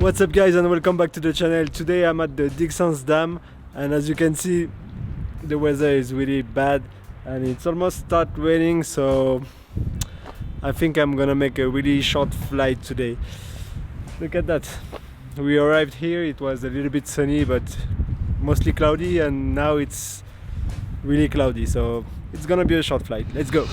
What's up guys, and welcome back to the channel. Today I'm at the Dixon's Dam, and as you can see the weather is really bad and it's almost start raining, so I think I'm gonna make a really short flight today. Look at that. We arrived here, it was a little bit sunny but mostly cloudy, and now it's really cloudy, so it's gonna be a short flight. Let's go.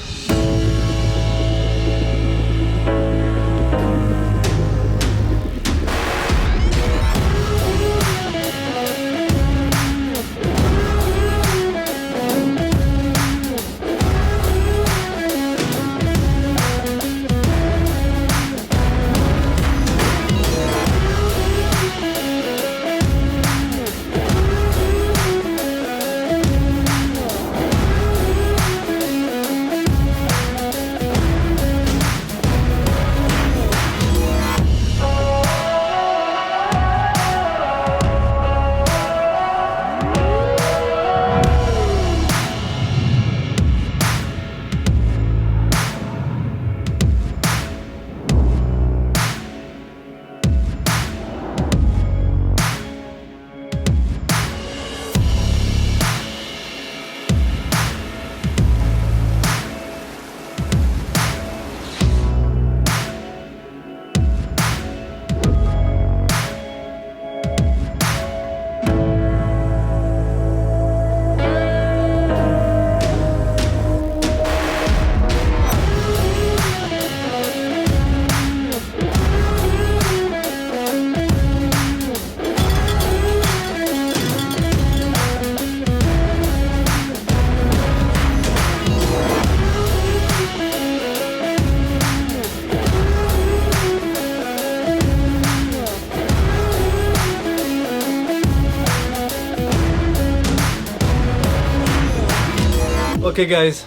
Okay guys,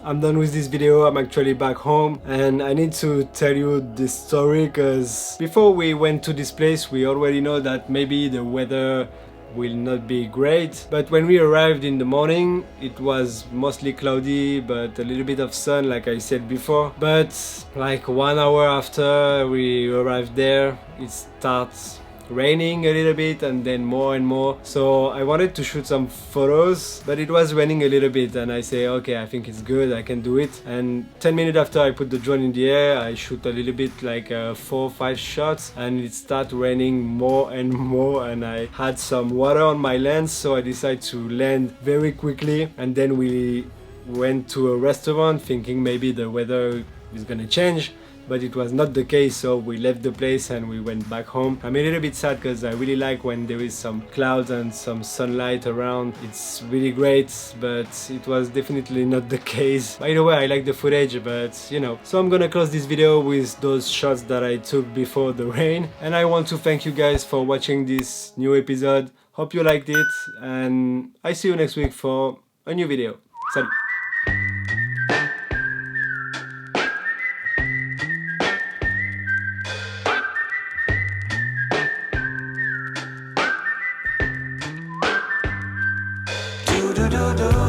I'm done with this video. I'm actually back home and I need to tell you this story because before we went to this place we already know that maybe the weather will not be great, but when we arrived in the morning it was mostly cloudy but a little bit of sun like I said before. But like 1 hour after we arrived there it starts raining a little bit and then more and more, so I wanted to shoot some photos but it was raining a little bit and I say okay, I think it's good, I can do it. And 10 minutes after I put the drone in the air I shoot a little bit, like 4 or 5 shots, and it started raining more and more and I had some water on my lens, so I decided to land very quickly. And then we went to a restaurant thinking maybe the weather is gonna change, but it was not the case, so we left the place and we went back home. I'm a little bit sad because I really like when there is some clouds and some sunlight around. It's really great, but it was definitely not the case. By the way, I like the footage, but you know. So I'm gonna close this video with those shots that I took before the rain, and I want to thank you guys for watching this new episode. Hope you liked it, and I see you next week for a new video. Salut! do do do